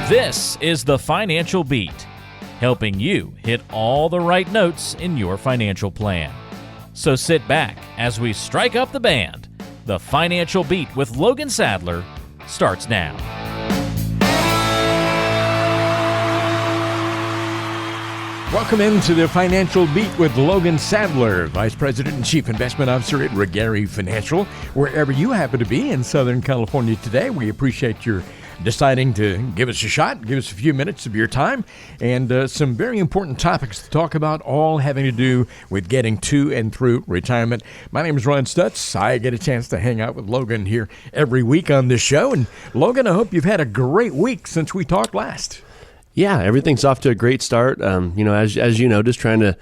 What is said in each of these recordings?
This is the Financial Beat, helping you hit all the right notes in your financial plan. So sit back as we strike up the band. The Financial Beat with Logan Sadler starts now. Welcome into the Financial Beat with Logan Sadler, Vice President and Chief Investment Officer at Regari Financial. Wherever you happen to be in Southern California today, we appreciate your deciding to give us a shot, give us a few minutes of your time, and some very important topics to talk about, all having to do with getting to and through retirement. My name is Ron Stutz. I get a chance to hang out with Logan here every week on this show. And Logan, I hope you've had a great week since we talked last. Yeah, everything's off to a great start. As you know, just trying to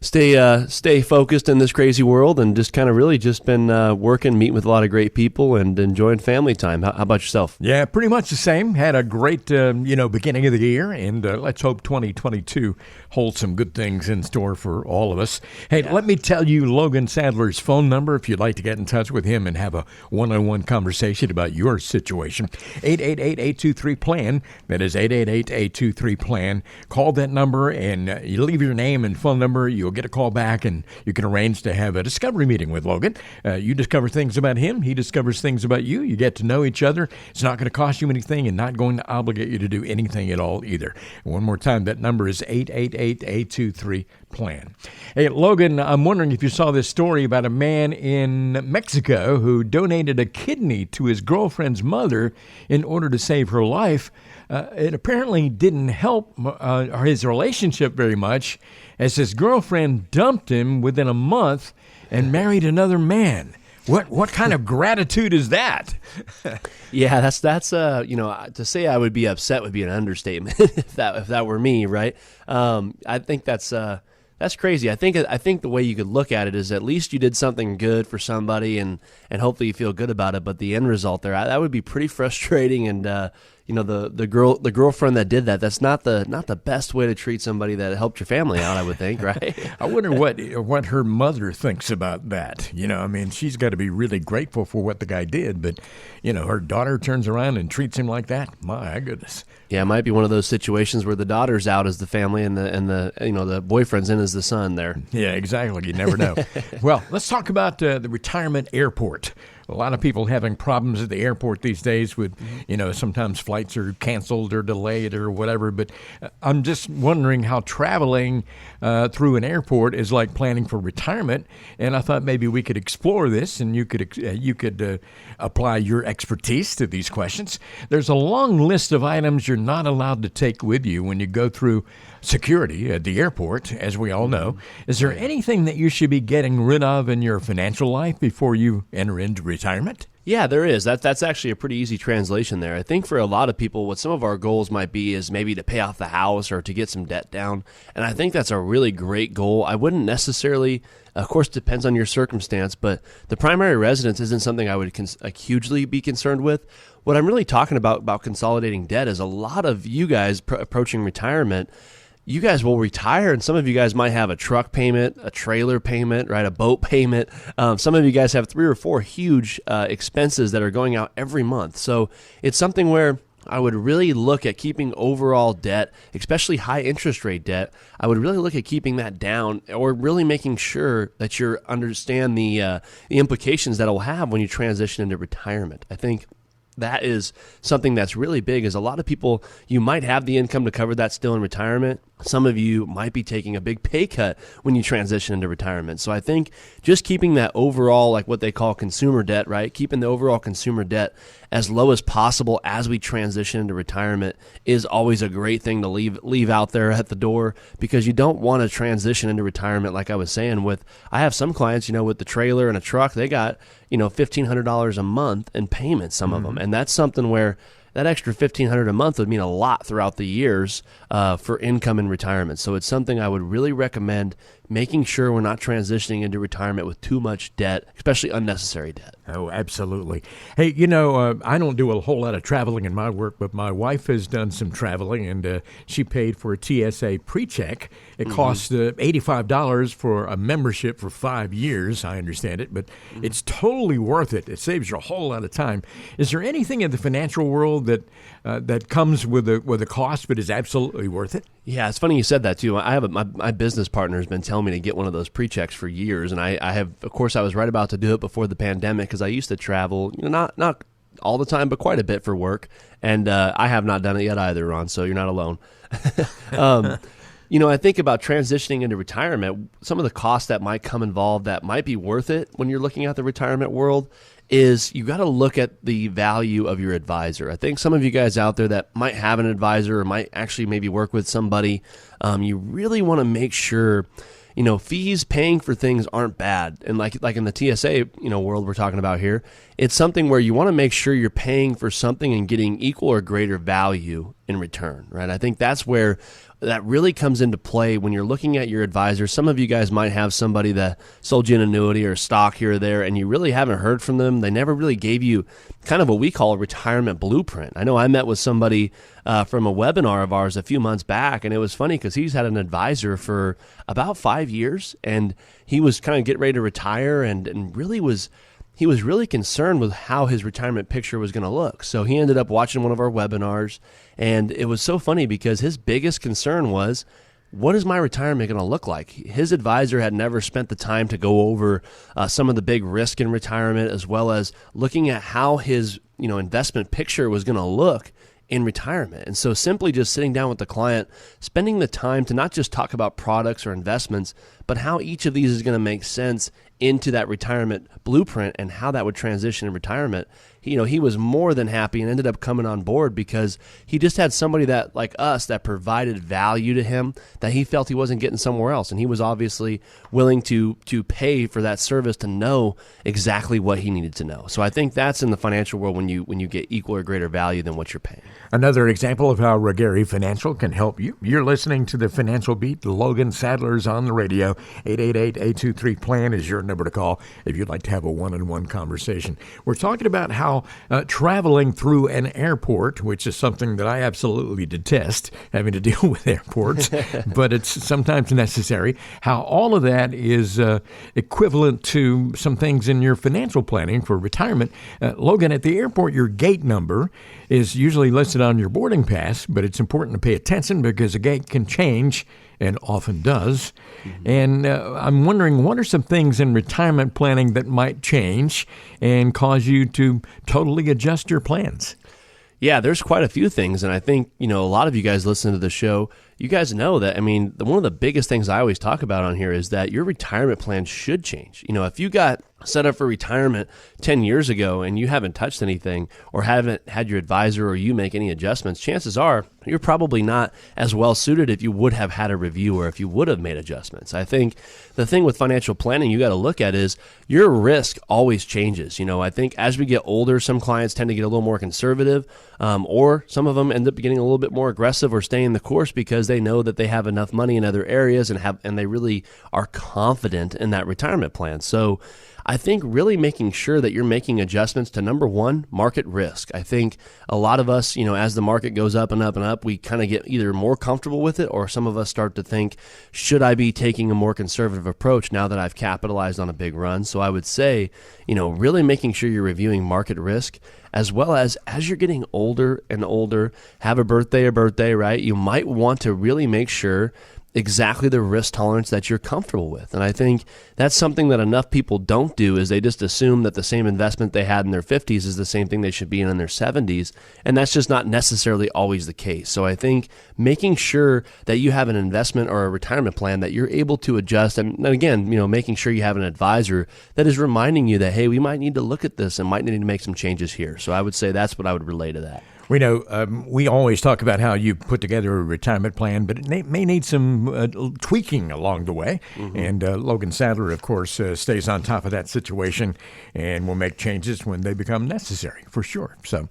stay focused in this crazy world, and just kind of really just been working, meeting with a lot of great people, and enjoying family time. How about yourself? Yeah, pretty much the same. Had a great beginning of the year, and let's hope 2022 holds some good things in store for all of us. Hey, Let me tell you Logan Sadler's phone number if you'd like to get in touch with him and have a one-on-one conversation about your situation. 888-823-PLAN. That is 888-823-PLAN. Call that number, and you leave your name and phone number. You'll get a call back, and you can arrange to have a discovery meeting with Logan. You discover things about him. He discovers things about you. You get to know each other. It's not going to cost you anything and not going to obligate you to do anything at all either. And one more time, that number is 888-823-PLAN. Hey, Logan, I'm wondering if you saw this story about a man in Mexico who donated a kidney to his girlfriend's mother in order to save her life. It apparently didn't help his relationship very much, as his girlfriend dumped him within a month and married another man. What kind of gratitude is that? Yeah, that's to say I would be upset would be an understatement if that were me, right? I think that's crazy. I think the way you could look at it is at least you did something good for somebody, and hopefully you feel good about it. But the end result there, that would be pretty frustrating. And the girlfriend that did that's not the best way to treat somebody that helped your family out, I would think, right? I wonder what her mother thinks about that. She's got to be really grateful for what the guy did, but her daughter turns around and treats him like that. My goodness. Yeah, it might be one of those situations where the daughter's out as the family and the boyfriend's in as the son there. Yeah, exactly. You never know. Well, let's talk about the retirement airport. A lot of people having problems at the airport these days with, sometimes flights are canceled or delayed or whatever. But I'm just wondering how traveling through an airport is like planning for retirement. And I thought maybe we could explore this, and you could apply your expertise to these questions. There's a long list of items you're not allowed to take with you when you go through security at the airport, as we all know. Is there anything that you should be getting rid of in your financial life before you enter into retirement? Yeah, there is. That's actually a pretty easy translation there. I think for a lot of people, what some of our goals might be is maybe to pay off the house or to get some debt down. And I think that's a really great goal. I wouldn't necessarily, of course, depends on your circumstance, but the primary residence isn't something I would hugely be concerned with. What I'm really talking about consolidating debt is a lot of you guys approaching retirement. You guys will retire, and some of you guys might have a truck payment, a trailer payment, right, a boat payment. Some of you guys have 3 or 4 huge expenses that are going out every month. So it's something where I would really look at keeping overall debt, especially high interest rate debt. I would really look at keeping that down, or really making sure that you understand the implications that it will have when you transition into retirement. I think that is something that's really big, is a lot of people, you might have the income to cover that still in retirement. Some of you might be taking a big pay cut when you transition into retirement. So I think just keeping that overall, like what they call consumer debt, right? Keeping the overall consumer debt as low as possible as we transition into retirement is always a great thing to leave out there at the door, because you don't want to transition into retirement. Like I was saying, I have some clients, with the trailer and a truck, they got, $1,500 a month in payments, some of them. And that's something where that extra $1,500 a month would mean a lot throughout the years for income in retirement. So it's something I would really recommend making sure we're not transitioning into retirement with too much debt, especially unnecessary debt. Oh, absolutely. Hey, I don't do a whole lot of traveling in my work, but my wife has done some traveling, and she paid for a TSA pre-check. It costs $85 for a membership for 5 years, I understand it, but it's totally worth it. It saves you a whole lot of time. Is there anything in the financial world that comes with a cost but is absolutely worth it? Yeah, it's funny you said that too. I have my business partner has been telling me to get one of those pre-checks for years, and I have, of course, I was right about to do it before the pandemic because I used to travel, not all the time, but quite a bit for work, and I have not done it yet either, Ron. So you're not alone. I think about transitioning into retirement. Some of the costs that might come involved that might be worth it when you're looking at the retirement world is you got to look at the value of your advisor. I think some of you guys out there that might have an advisor or might actually maybe work with somebody, you really want to make sure, fees, paying for things aren't bad. And like in the TSA, world we're talking about here, it's something where you want to make sure you're paying for something and getting equal or greater value in return, right? I think that's where that really comes into play when you're looking at your advisor. Some of you guys might have somebody that sold you an annuity or stock here or there, and you really haven't heard from them. They never really gave you kind of what we call a retirement blueprint. I know I met with somebody from a webinar of ours a few months back, and it was funny because he's had an advisor for about 5 years, and he was kind of getting ready to retire and really was... He was really concerned with how his retirement picture was going to look. So he ended up watching one of our webinars, and it was so funny because his biggest concern was, what is my retirement going to look like? His advisor had never spent the time to go over some of the big risk in retirement, as well as looking at how his investment picture was going to look in retirement. And so simply just sitting down with the client, spending the time to not just talk about products or investments, but how each of these is going to make sense into that retirement blueprint and how that would transition in retirement. He was more than happy and ended up coming on board because he just had somebody that, like us, that provided value to him that he felt he wasn't getting somewhere else. And he was obviously willing to pay for that service to know exactly what he needed to know. So I think that's in the financial world when you get equal or greater value than what you're paying. Another example of how Regari Financial can help you. You're listening to the Financial Beat. Logan Sadler's on the radio. 888-823-PLAN is your number to call if you'd like to have a one-on-one conversation. We're talking about how traveling through an airport, which is something that I absolutely detest, having to deal with airports, but it's sometimes necessary, how all of that is equivalent to some things in your financial planning for retirement. Logan, at the airport, your gate number is usually listed on your boarding pass, but it's important to pay attention because a gate can change and often does. And I'm wondering, what are some things in retirement planning that might change and cause you to totally adjust your plans? Yeah, there's quite a few things. And I think, a lot of you guys listen to the show. You guys know that, one of the biggest things I always talk about on here is that your retirement plan should change. If you got set up for retirement 10 years ago and you haven't touched anything or haven't had your advisor or you make any adjustments, chances are you're probably not as well suited if you would have had a review or if you would have made adjustments. I think the thing with financial planning you got to look at is your risk always changes. I think as we get older, some clients tend to get a little more conservative, or some of them end up getting a little bit more aggressive or staying the course because they know that they have enough money in other areas and they really are confident in that retirement plan. So I think really making sure that you're making adjustments to, number one, market risk. I think a lot of us, as the market goes up and up and up, we kind of get either more comfortable with it, or some of us start to think, should I be taking a more conservative approach now that I've capitalized on a big run? So I would say, really making sure you're reviewing market risk, as well as you're getting older and older, have a birthday, right? You might want to really make sure exactly the risk tolerance that you're comfortable with. And I think that's something that enough people don't do, is they just assume that the same investment they had in their 50s is the same thing they should be in their 70s. And that's just not necessarily always the case. So I think making sure that you have an investment or a retirement plan that you're able to adjust. And again, making sure you have an advisor that is reminding you that, hey, we might need to look at this and might need to make some changes here. So I would say that's what I would relay to that. We know we always talk about how you put together a retirement plan, but it may need some tweaking along the way. Mm-hmm. And Logan Sadler, of course, stays on top of that situation and will make changes when they become necessary, for sure. So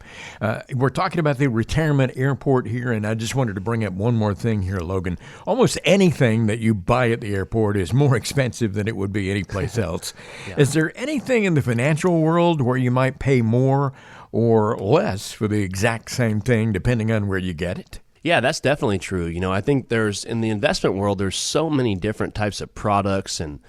we're talking about the retirement airport here, and I just wanted to bring up one more thing here, Logan. Almost anything that you buy at the airport is more expensive than it would be anyplace else. Yeah. Is there anything in the financial world where you might pay more or less for the exact same thing depending on where you get it? Yeah, that's definitely true. I think in the investment world, there's so many different types of products and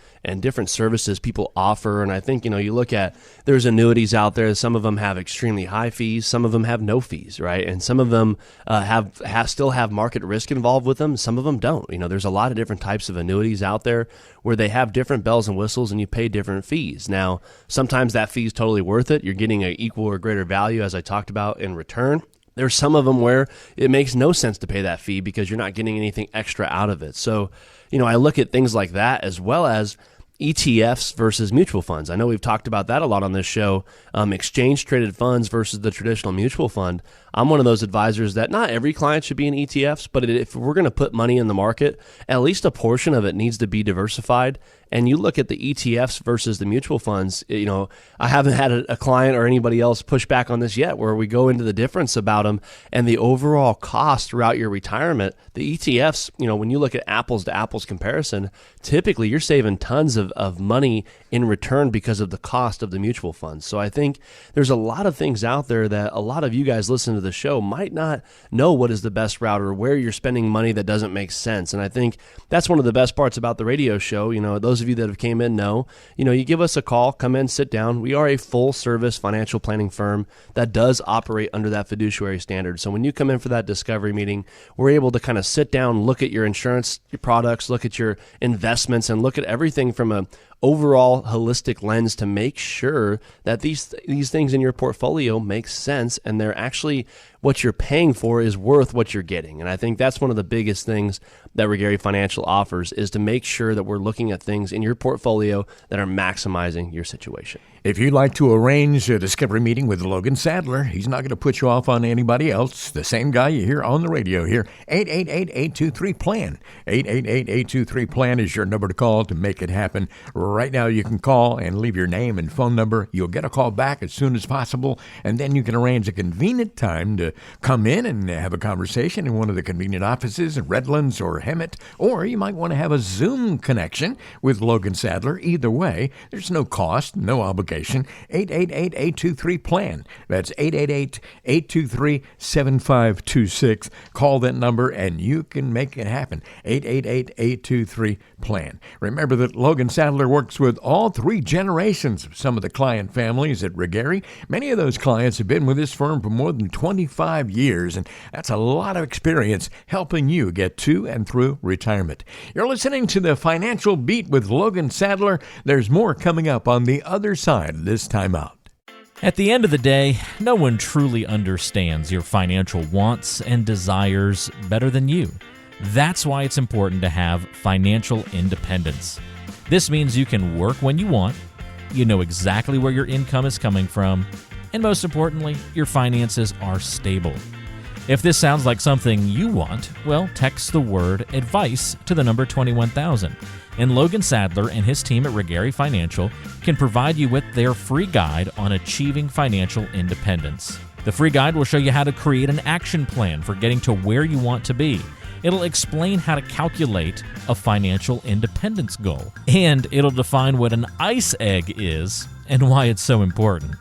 different services people offer. And I think, you look at, there's annuities out there. Some of them have extremely high fees. Some of them have no fees, right? And some of them still have market risk involved with them. Some of them don't. There's a lot of different types of annuities out there where they have different bells and whistles and you pay different fees. Now, sometimes that fee is totally worth it. You're getting an equal or greater value, as I talked about, in return. There's some of them where it makes no sense to pay that fee because you're not getting anything extra out of it. So, I look at things like that as well as ETFs versus mutual funds. I know we've talked about that a lot on this show. Exchange traded funds versus the traditional mutual fund. I'm one of those advisors that not every client should be in ETFs, but if we're going to put money in the market, at least a portion of it needs to be diversified. And you look at the ETFs versus the mutual funds, I haven't had a client or anybody else push back on this yet, where we go into the difference about them and the overall cost throughout your retirement. The ETFs, when you look at apples to apples comparison, typically you're saving tons of money in return because of the cost of the mutual funds. So I think there's a lot of things out there that a lot of you guys listening to the show might not know what is the best route or where you're spending money that doesn't make sense. And I think that's one of the best parts about the radio show. Those of you that have came in know, you give us a call, come in, sit down. We are a full service financial planning firm that does operate under that fiduciary standard. So when you come in for that discovery meeting, we're able to kind of sit down, look at your insurance products, look at your investments, and look at everything from a overall holistic lens to make sure that these things in your portfolio make sense and they're actually what you're paying for is worth what you're getting. And I think that's one of the biggest things that Regari Financial offers, is to make sure that we're looking at things in your portfolio that are maximizing your situation. If you'd like to arrange a discovery meeting with Logan Sadler, he's not going to put you off on anybody else. The same guy you hear on the radio here. 888-823-PLAN. 888-823-PLAN is your number to call to make it happen. Right now you can call and leave your name and phone number. You'll get a call back as soon as possible, and then you can arrange a convenient time to come in and have a conversation in one of the convenient offices in Redlands or Hemet, or you might want to have a Zoom connection with Logan Sadler. Either way, there's no cost, no obligation. 888-823-PLAN. That's 888-823-7526. Call that number and you can make it happen. 888-823-PLAN. Remember that Logan Sadler works with all three generations of some of the client families at Regari. Many of those clients have been with this firm for more than 25 years, and that's a lot of experience helping you get to and through retirement. You're listening to the Financial Beat with Logan Sadler. There's more coming up on the other side of this time out. At the end of the day, no one truly understands your financial wants and desires better than you. That's why it's important to have financial independence. This means you can work when you want, you know exactly where your income is coming from, and most importantly, your finances are stable. If this sounds like something you want, well, text the word advice to the number 21000. And Logan Sadler and his team at Regari Financial can provide you with their free guide on achieving financial independence. The free guide will show you how to create an action plan for getting to where you want to be. It'll explain how to calculate a financial independence goal. And it'll define what an ice egg is and why it's so important.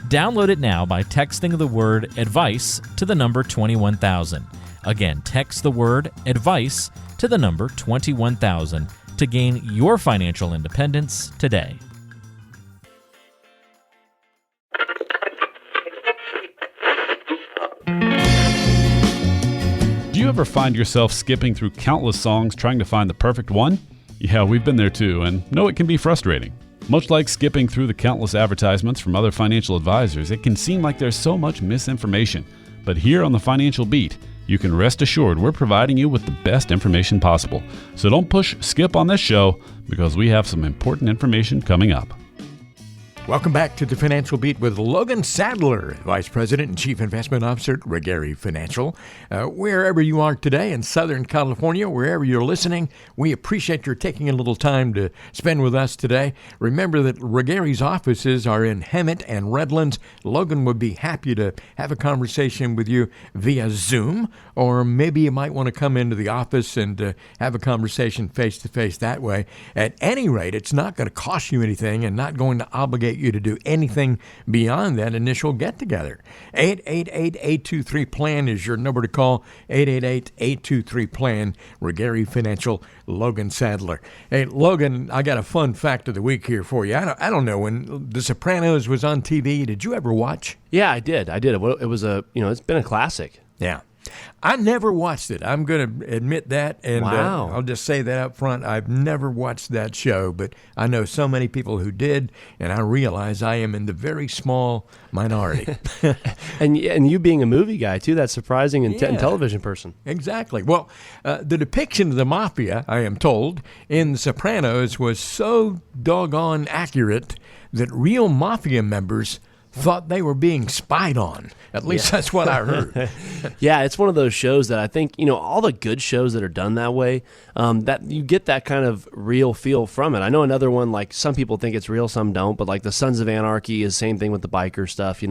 Download it now by texting the word advice to the number 21000. Again, text the word advice to the number 21000 to gain your financial independence today. Do you ever find yourself skipping through countless songs trying to find the perfect one? Yeah, we've been there too, and know it can be frustrating. Much like skipping through the countless advertisements from other financial advisors, it can seem like there's so much misinformation. But here on the Financial Beat, you can rest assured we're providing you with the best information possible. So don't push skip on this show, because we have some important information coming up. Welcome back to the Financial Beat with Logan Sadler, Vice President and Chief Investment Officer at Regary Financial. Wherever you are today in Southern California, wherever you're listening, we appreciate your taking a little time to spend with us today. Remember that Regary's offices are in Hemet and Redlands. Logan would be happy to have a conversation with you via Zoom, or maybe you might want to come into the office and have a conversation face-to-face that way. At any rate, it's not going to cost you anything and not going to obligate you to do anything beyond that initial get-together. 888-823-PLAN is your number to call. 888-823-PLAN. Regary Financial, Logan Sadler. Hey, Logan, I got a fun fact of the week here for you. I don't know, when The Sopranos was on TV, did you ever watch? Yeah, I did. It was it's been a classic. Yeah. I never watched it. I'm going to admit that, and Wow. I'll just say that up front. I've never watched that show, but I know so many people who did, and I realize I am in the very small minority. And you being a movie guy, too, that's surprising, and television person. Exactly. Well, the depiction of the mafia, I am told, in The Sopranos was so doggone accurate that real mafia members thought they were being spied on. At least that's what I heard. Yeah, it's one of those shows that I think, all the good shows that are done that way, that you get that kind of real feel from it. I know another one, like some people think it's real, some don't, but like the Sons of Anarchy is the same thing with the biker stuff,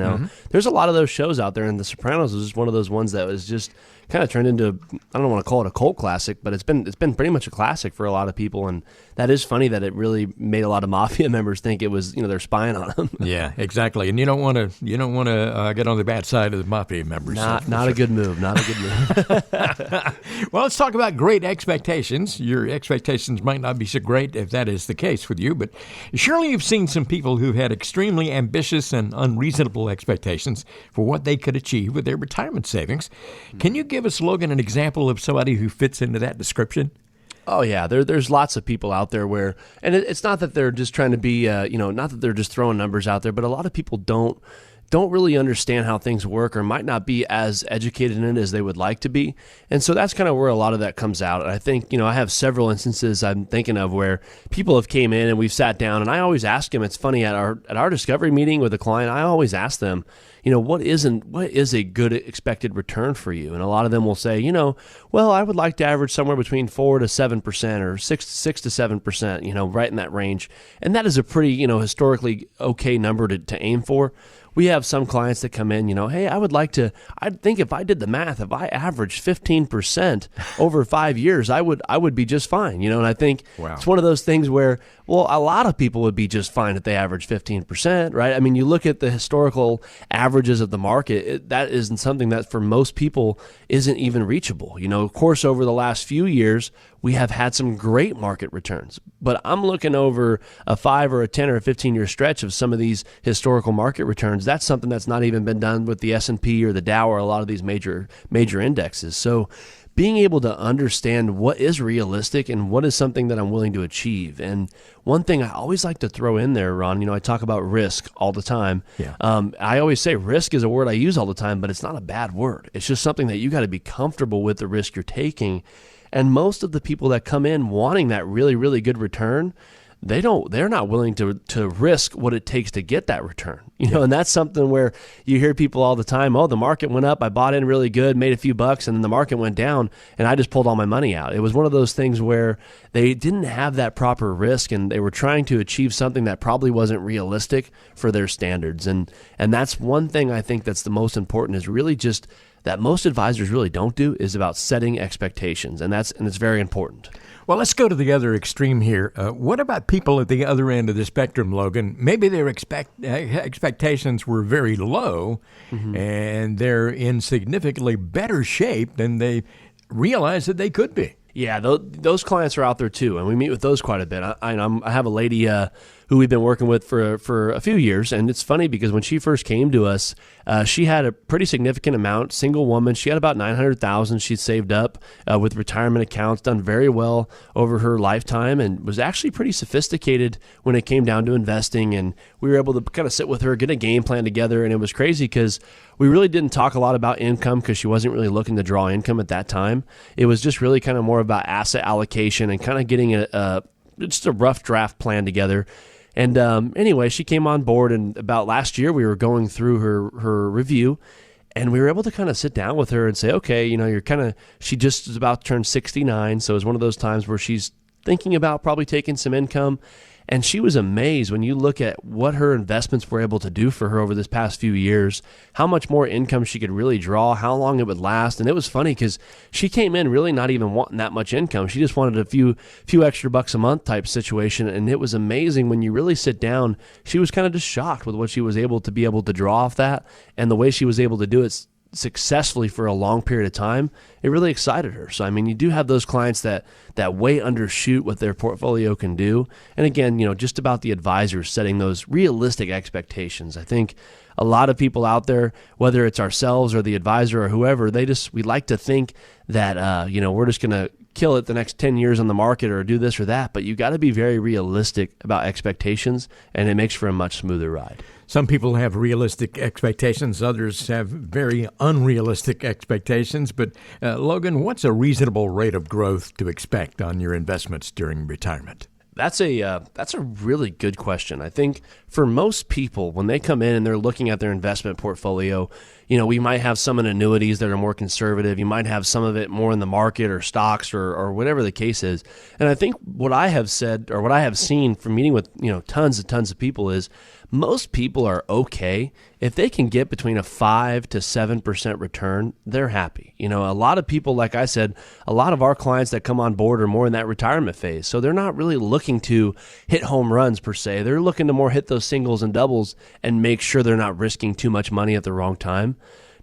There's a lot of those shows out there, and The Sopranos is just one of those ones that was just kind of turned into, I don't want to call it a cult classic, but it's been pretty much a classic for a lot of people, and that is funny that it really made a lot of mafia members think it was, they're spying on them. Yeah, exactly. And you don't want to get on the bad side of the mafia members. Not a good move. Not a good move. Well, let's talk about great expectations. Your expectations might not be so great if that is the case with you, but surely you've seen some people who've had extremely ambitious and unreasonable expectations for what they could achieve with their retirement savings. Can you give us, Logan, an example of somebody who fits into that description? Oh, yeah. There's lots of people out there where, and it's not that they're just trying to be, not that they're just throwing numbers out there, but a lot of people don't really understand how things work, or might not be as educated in it as they would like to be. And so that's kind of where a lot of that comes out. And I think, I have several instances I'm thinking of where people have came in and we've sat down, and I always ask them, it's funny, at our discovery meeting with a client, I always ask them, what is a good expected return for you? And a lot of them will say, well, I would like to average somewhere between 4 to 7% or 6 to 7%, right in that range. And that is a pretty, historically okay number to aim for. We have some clients that come in, hey, I think if I did the math, if I averaged 15% over 5 years, I would be just fine, and I think It's one of those things where, well, a lot of people would be just fine if they average 15%, right? I mean, you look at the historical averages of the market, that isn't something that for most people isn't even reachable. Of course, over the last few years, we have had some great market returns, but I'm looking over a 5 or a 10 or a 15-year stretch of some of these historical market returns. That's something that's not even been done with the S&P or the Dow or a lot of these major indexes. So being able to understand what is realistic and what is something that I'm willing to achieve. And one thing I always like to throw in there, Ron, I talk about risk all the time. Yeah. I always say risk is a word I use all the time, but it's not a bad word. It's just something that you got to be comfortable with the risk you're taking. And most of the people that come in wanting that really, really good return, they're not willing to risk what it takes to get that return. And that's something where you hear people all the time, oh, the market went up, I bought in really good, made a few bucks, and then the market went down and I just pulled all my money out. It was one of those things where they didn't have that proper risk, and they were trying to achieve something that probably wasn't realistic for their standards. And that's one thing I think that's the most important, is really just that most advisors really don't do, is about setting expectations, and it's very important. Well, let's go to the other extreme here. What about people at the other end of the spectrum, Logan? Maybe their expectations were very low, and they're in significantly better shape than they realize that they could be. Yeah, those clients are out there too, and we meet with those quite a bit. I have a lady who we've been working with for a few years, and it's funny because when she first came to us, she had a pretty significant amount, single woman. She had about $900,000 she'd saved up with retirement accounts, done very well over her lifetime, and was actually pretty sophisticated when it came down to investing. And we were able to kind of sit with her, get a game plan together, and it was crazy because we really didn't talk a lot about income because she wasn't really looking to draw income at that time. It was just really kind of more about asset allocation and kind of getting just a rough draft plan together. And anyway, she came on board, and about last year we were going through her review, and we were able to kind of sit down with her and say, okay, she just is about to turn 69, so it was one of those times where she's thinking about probably taking some income. And she was amazed when you look at what her investments were able to do for her over this past few years, how much more income she could really draw, how long it would last. And it was funny because she came in really not even wanting that much income. She just wanted a few extra bucks a month type situation. And it was amazing when you really sit down. She was kind of just shocked with what she was able to draw off that, and the way she was able to do it successfully for a long period of time. It really excited her. So, I mean, you do have those clients that way undershoot what their portfolio can do. And again, just about the advisors setting those realistic expectations. I think a lot of people out there, whether it's ourselves or the advisor or whoever, we like to think that, we're just going to kill it the next 10 years on the market or do this or that. But you got to be very realistic about expectations, and it makes for a much smoother ride. Some people have realistic expectations. Others have very unrealistic expectations. But Logan, what's a reasonable rate of growth to expect on your investments during retirement? That's a really good question. I think for most people, when they come in and they're looking at their investment portfolio, we might have some in annuities that are more conservative. You might have some of it more in the market or stocks or whatever the case is. And I think what I have said, or what I have seen from meeting with tons of people, is most people are okay if they can get between a 5 to 7% return. They're happy. A lot of people, like I said, a lot of our clients that come on board are more in that retirement phase. So they're not really looking to hit home runs per se. They're looking to more hit those singles and doubles and make sure they're not risking too much money at the wrong time.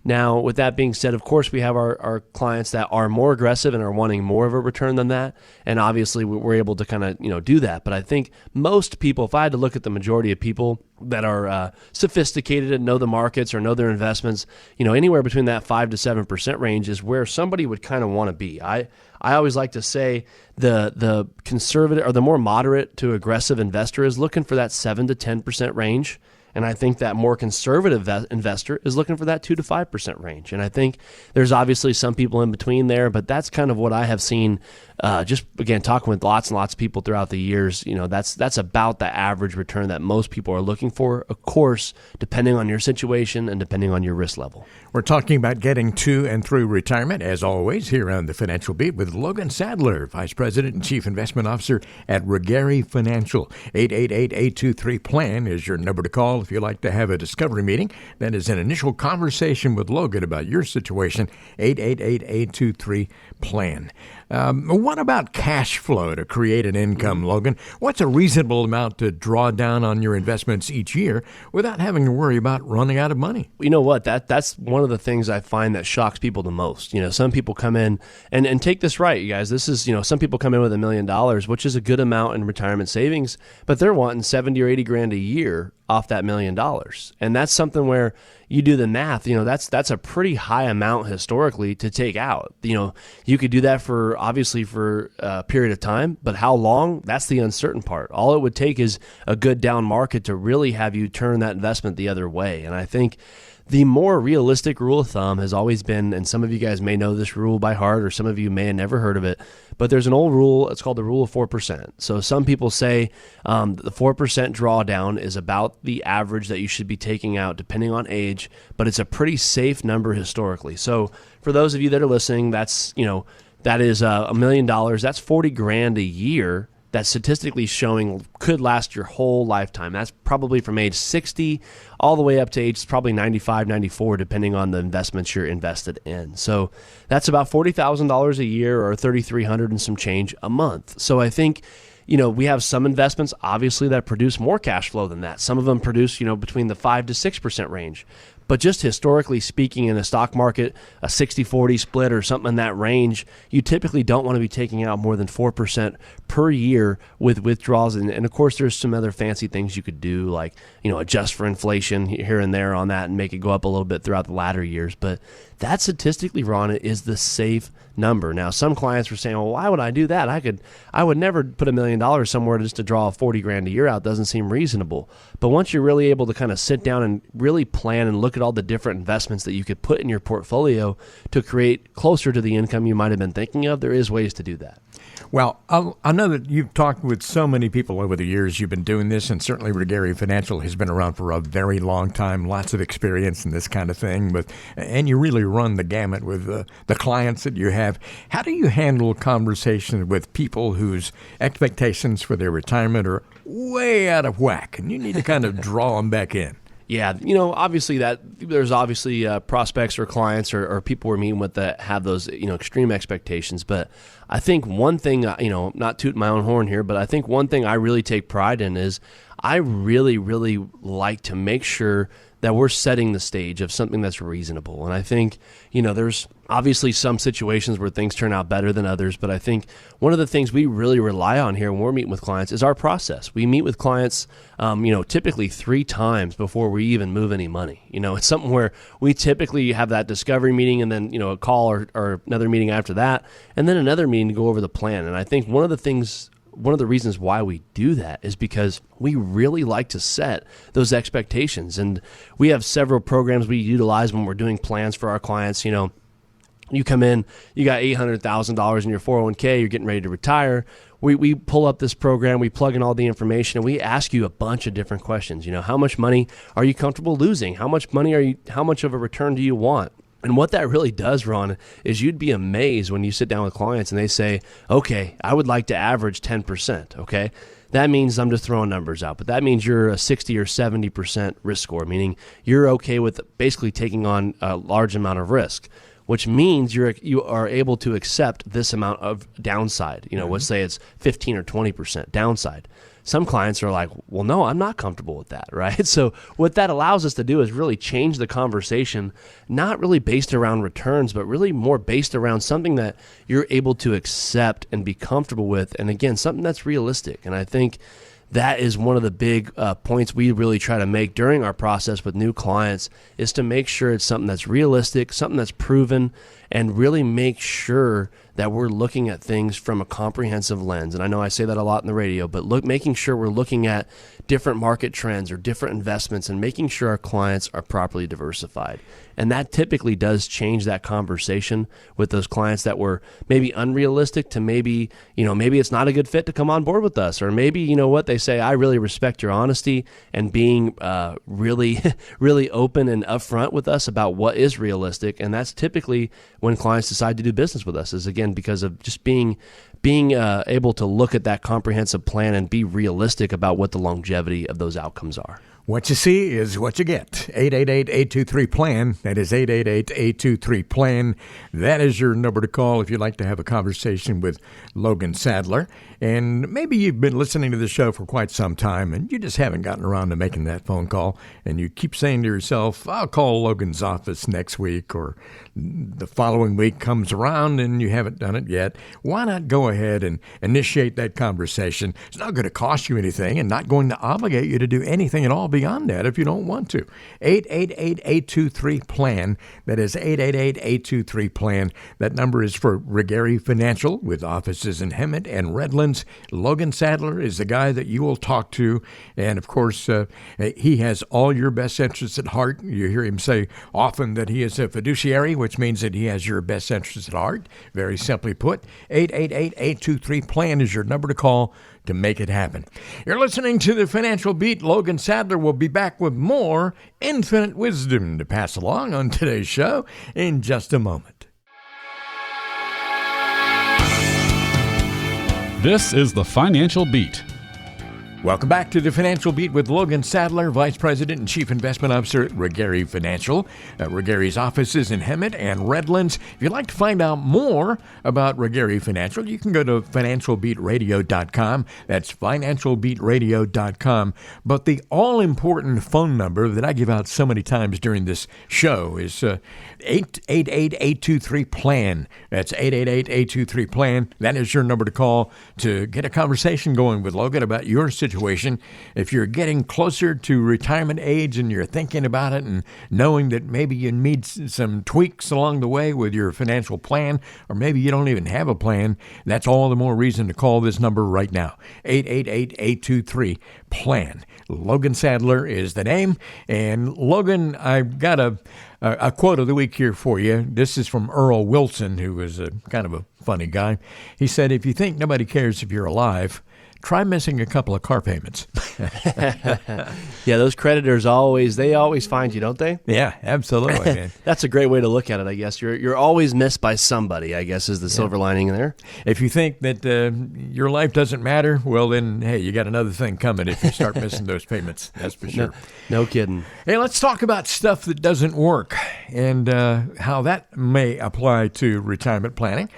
Now, with that being said, of course, we have our clients that are more aggressive and are wanting more of a return than that. And obviously, we're able to kind of, do that. But I think most people, if I had to look at the majority of people that are sophisticated and know the markets or know their investments, anywhere between that 5 to 7% range is where somebody would kind of want to be. I always like to say the conservative or the more moderate to aggressive investor is looking for that 7 to 10% range. And I think that more conservative investor is looking for that 2 to 5% range. And I think there's obviously some people in between there, but that's kind of what I have seen. Just again, talking with lots and lots of people throughout the years, that's about the average return that most people are looking for. Of course, depending on your situation and depending on your risk level. We're talking about getting to and through retirement, as always, here on the Financial Beat with Logan Sadler, Vice President and Chief Investment Officer at Regari Financial. 888-823-PLAN is your number to call if you'd like to have a discovery meeting. That is an initial conversation with Logan about your situation. 888-823-PLAN. What about cash flow to create an income, Logan? What's a reasonable amount to draw down on your investments each year without having to worry about running out of money? You know what? That's one of the things I find that shocks people the most. Some people come in and take this right, you guys. This is, some people come in with $1 million, which is a good amount in retirement savings, but they're wanting 70 or 80 grand a year off that $1 million. And that's something where you do the math, that's a pretty high amount historically to take out. You could do that for a period of time, but how long? That's the uncertain part. All it would take is a good down market to really have you turn that investment the other way. And I think the more realistic rule of thumb has always been, and some of you guys may know this rule by heart, or some of you may have never heard of it, but there's an old rule. It's called the rule of 4%. So some people say the 4% drawdown is about the average that you should be taking out depending on age, but it's a pretty safe number historically. So for those of you that are listening, that is $1 million. That's 40 grand a year. That statistically showing could last your whole lifetime. That's probably from age 60 all the way up to age probably 95, 94, depending on the investments you're invested in. So that's about $40,000 a year or $3,300 and some change a month. So I think, we have some investments, obviously, that produce more cash flow than that. Some of them produce, between the 5 to 6% range. But just historically speaking, in a stock market, a 60-40 split or something in that range, you typically don't want to be taking out more than 4% per year with withdrawals. And of course, there's some other fancy things you could do, like adjust for inflation here and there on that and make it go up a little bit throughout the latter years. But that statistically, Ron, is the safe number. Now, some clients were saying, well, why would I do that? I would never put $1 million somewhere just to draw 40 grand a year out. Doesn't seem reasonable. But once you're really able to kind of sit down and really plan and look at all the different investments that you could put in your portfolio to create closer to the income you might have been thinking of, there is ways to do that. Well, I know that you've talked with so many people over the years. You've been doing this, and certainly Gary Financial has been around for a very long time, lots of experience in this kind of thing. And you really run the gamut with the clients that you have. How do you handle conversations with people whose expectations for their retirement are way out of whack, and you need to kind of draw them back in? Yeah, obviously there's prospects or clients or people we're meeting with that have those, extreme expectations. But I think one thing, not toot my own horn here, but I think one thing I really take pride in is I really, really like to make sure that we're setting the stage of something that's reasonable. And I think, there's obviously some situations where things turn out better than others, but I think one of the things we really rely on here when we're meeting with clients is our process. We meet with clients, typically 3 times before we even move any money. It's something where we typically have that discovery meeting and then, a call or another meeting after that, and then another meeting to go over the plan. And I think one of the reasons why we do that is because we really like to set those expectations. And we have several programs we utilize when we're doing plans for our clients. You come in, you got $800,000 in your 401k, you're getting ready to retire. We pull up this program, we plug in all the information, and we ask you a bunch of different questions. How much money are you comfortable losing? How much of a return do you want? And what that really does, Ron, is you'd be amazed when you sit down with clients and they say, okay, I would like to average 10%, okay? That means, I'm just throwing numbers out, but that means you're a 60 or 70% risk score, meaning you're okay with basically taking on a large amount of risk, which means you are able to accept this amount of downside. Let's say it's 15 or 20% downside. Some clients are like, well, no, I'm not comfortable with that, right? So what that allows us to do is really change the conversation, not really based around returns, but really more based around something that you're able to accept and be comfortable with. And again, something that's realistic. And I think that is one of the big points we really try to make during our process with new clients, is to make sure it's something that's realistic, something that's proven, and really make sure that we're looking at things from a comprehensive lens. And I know I say that a lot in the radio, but making sure we're looking at different market trends or different investments and making sure our clients are properly diversified. And that typically does change that conversation with those clients that were maybe unrealistic to maybe it's not a good fit to come on board with us. Or maybe, they say, I really respect your honesty and being really, really open and upfront with us about what is realistic. And that's typically when clients decide to do business with us, is again because of just being able to look at that comprehensive plan and be realistic about what the longevity of those outcomes are. What you see is what you get. 888-823-PLAN. That is 888-823-PLAN. That is your number to call if you'd like to have a conversation with Logan Sadler. And maybe you've been listening to the show for quite some time and you just haven't gotten around to making that phone call. And you keep saying to yourself, I'll call Logan's office next week, or the following week comes around and you haven't done it yet. Why not go ahead and initiate that conversation? It's not going to cost you anything and not going to obligate you to do anything at all beyond that if you don't want to. 888-823-PLAN. That is 888-823-PLAN. That number is for Gary Financial with offices in Hemet and Redlands. Logan Sadler is the guy that you will talk to. And of course, he has all your best interests at heart. You hear him say often that he is a fiduciary, which means that he has your best interests at heart. Very simply put, 888-823-PLAN is your number to call to make it happen. You're listening to the Financial Beat. Logan Sadler will be back with more infinite wisdom to pass along on today's show in just a moment. This is the Financial Beat. Welcome back to the Financial Beat with Logan Sadler, Vice President and Chief Investment Officer at Gary Financial. Gary's offices in Hemet and Redlands. If you'd like to find out more about Gary Financial, you can go to financialbeatradio.com. That's financialbeatradio.com. But the all-important phone number that I give out so many times during this show is 888-823-PLAN. That's 888-823-PLAN. That is your number to call to get a conversation going with Logan about your situation situation. If you're getting closer to retirement age and you're thinking about it and knowing that maybe you need some tweaks along the way with your financial plan, or maybe you don't even have a plan, that's all the more reason to call this number right now, 888-823-PLAN. Logan Sadler is the name. And Logan, I've got a quote of the week here for you. This is from Earl Wilson, who is a kind of a funny guy. He said, if you think nobody cares if you're alive, try missing a couple of car payments. Yeah, those creditors always find you, don't they? Yeah, absolutely, man. That's a great way to look at it, I guess. You're always missed by somebody, I guess, is the silver lining there. If you think that your life doesn't matter, well, then, hey, you got another thing coming if you start missing those payments. That's for sure. No kidding. Hey, let's talk about stuff that doesn't work and how that may apply to retirement planning.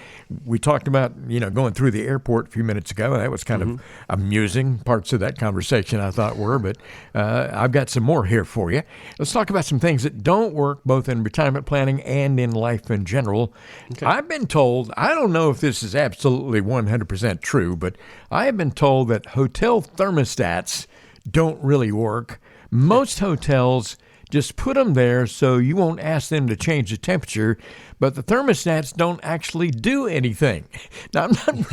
We talked about, going through the airport a few minutes ago. That was kind of amusing. Parts of that conversation I thought were, but I've got some more here for you. Let's talk about some things that don't work both in retirement planning and in life in general. Okay. I've been told, I don't know if this is absolutely 100% true, but I have been told that hotel thermostats don't really work. Most hotels just put them there so you won't ask them to change the temperature, but the thermostats don't actually do anything. Now, I'm not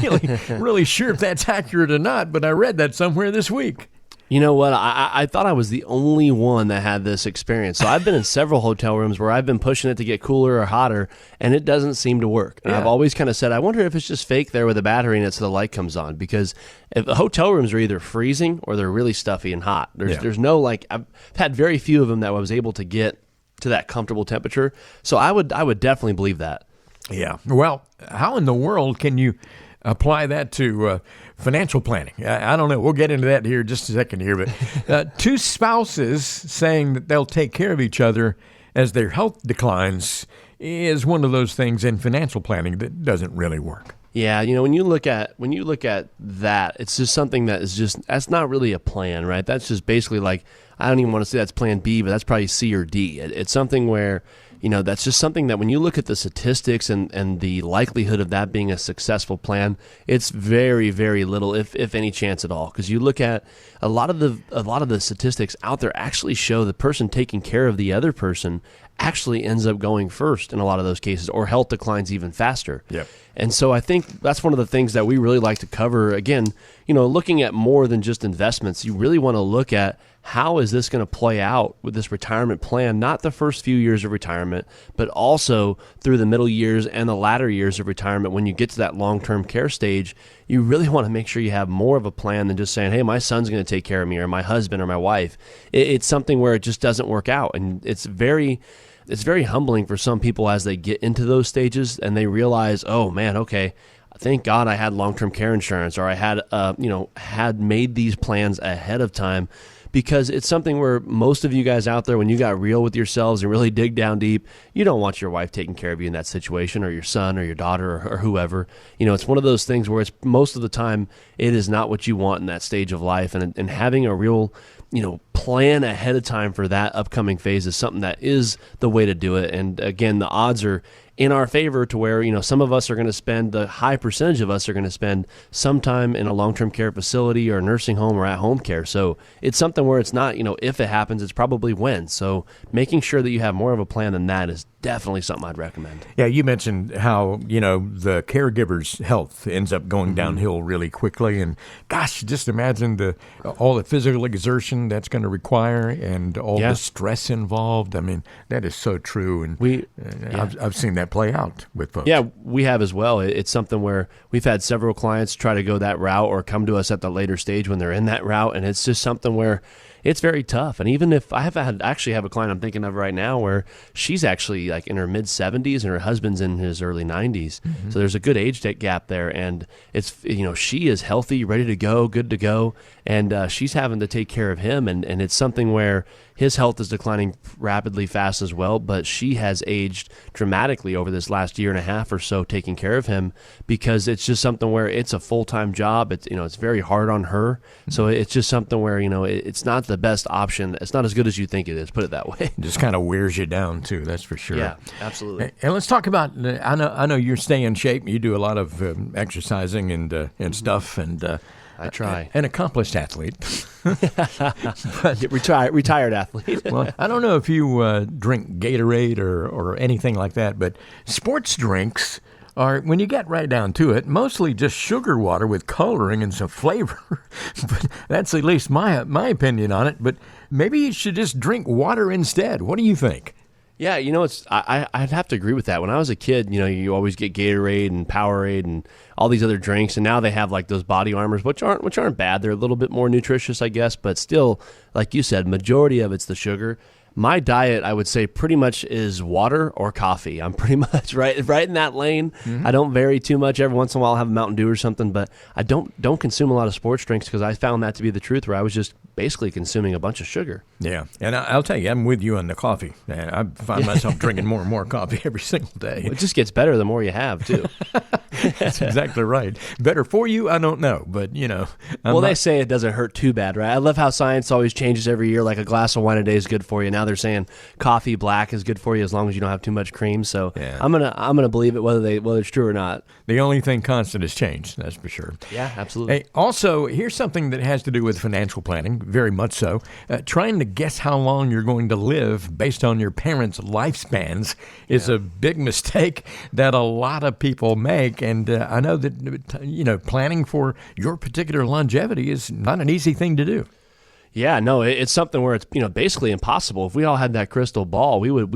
really sure if that's accurate or not, but I read that somewhere this week. You know what? I thought I was the only one that had this experience. So I've been in several hotel rooms where I've been pushing it to get cooler or hotter, and it doesn't seem to work. And I've always kind of said, I wonder if it's just fake there with a battery in it so the light comes on. Because if the hotel rooms are either freezing or they're really stuffy and hot. There's no, I've had very few of them that I was able to get to that comfortable temperature. So I would definitely believe that. Yeah. Well, how in the world can you apply that to financial planning? I don't know. We'll get into that here in just a second here. But two spouses saying that they'll take care of each other as their health declines is one of those things in financial planning that doesn't really work. Yeah, when you look at that, it's just something that's not really a plan, right? That's just basically I don't even want to say that's plan B, but that's probably C or D. It's something where, that's just something that when you look at the statistics and the likelihood of that being a successful plan, it's very, very little, if any chance at all. Because you look at a lot of the statistics out there actually show the person taking care of the other person actually ends up going first in a lot of those cases, or health declines even faster. Yep. And so I think that's one of the things that we really like to cover. Again, looking at more than just investments, you really want to look at how is this going to play out with this retirement plan, not the first few years of retirement, but also through the middle years and the latter years of retirement. When you get to that long-term care stage, you really want to make sure you have more of a plan than just saying, hey, my son's going to take care of me, or my husband or my wife. It's something where it just doesn't work out. And it's very humbling for some people as they get into those stages and they realize, oh man, okay, thank God I had long-term care insurance, or I had made these plans ahead of time. Because it's something where most of you guys out there, when you got real with yourselves and really dig down deep, you don't want your wife taking care of you in that situation, or your son or your daughter or whoever. It's one of those things where it's most of the time it is not what you want in that stage of life. And having a real plan ahead of time for that upcoming phase is something that is the way to do it. And again, the odds are in our favor to where, some of us are going to spend, the high percentage of us are going to spend some time in a long-term care facility or nursing home or at-home care. So it's something where it's not, if it happens, it's probably when. So making sure that you have more of a plan than that is definitely something I'd recommend. Yeah, you mentioned how, the caregiver's health ends up going downhill really quickly. And gosh, just imagine all the physical exertion that's going to require and all the stress involved. I mean, that is so true. And I've seen that play out with folks. Yeah, we have as well. It's something where we've had several clients try to go that route or come to us at the later stage when they're in that route. And it's just something where it's very tough. And even if I have a client I'm thinking of right now where she's actually in her mid 70s and her husband's in his early 90s. Mm-hmm. So there's a good age gap there. And it's, she is healthy, ready to go, good to go. And she's having to take care of him. And it's something where his health is declining rapidly fast as well, but she has aged dramatically over this last year and a half or so taking care of him, because it's just something where it's a full-time job. It's, it's very hard on her. So it's just something where, it's not the best option. It's not as good as you think it is, put it that way. It just kind of wears you down too, that's for sure. Yeah, absolutely. And let's talk about, I know you're staying in shape. You do a lot of exercising and stuff. And I try. An accomplished athlete. Retired athlete. Well, I don't know if you drink Gatorade or anything like that, but sports drinks are, when you get right down to it, mostly just sugar water with coloring and some flavor. But that's at least my opinion on it. But maybe you should just drink water instead. What do you think? Yeah, I'd have to agree with that. When I was a kid, you always get Gatorade and Powerade and all these other drinks, and now they have like those body armors, which aren't bad. They're a little bit more nutritious, I guess, but still, like you said, majority of it's the sugar. My diet, I would say, pretty much is water or coffee. I'm pretty much right in that lane. Mm-hmm. I don't vary too much. Every once in a while, I'll have a Mountain Dew or something, but I don't consume a lot of sports drinks because I found that to be the truth, where I was just basically consuming a bunch of sugar. Yeah, and I'll tell you, I'm with you on the coffee. I find myself drinking more and more coffee every single day. Well, it just gets better the more you have, too. That's exactly right. Better for you? I don't know, but, they say it doesn't hurt too bad, right? I love how science always changes every year. Like a glass of wine a day is good for you. Now they're saying coffee black is good for you as long as you don't have too much cream. So yeah. I'm gonna believe it whether it's true or not. The only thing constant is change, that's for sure. Yeah, absolutely. Hey, also, here's something that has to do with financial planning, very much so. Trying to guess how long you're going to live based on your parents' lifespans is a big mistake that a lot of people make. And I know that, planning for your particular longevity is not an easy thing to do. Yeah, no, it's something where it's basically impossible. If we all had that crystal ball, we would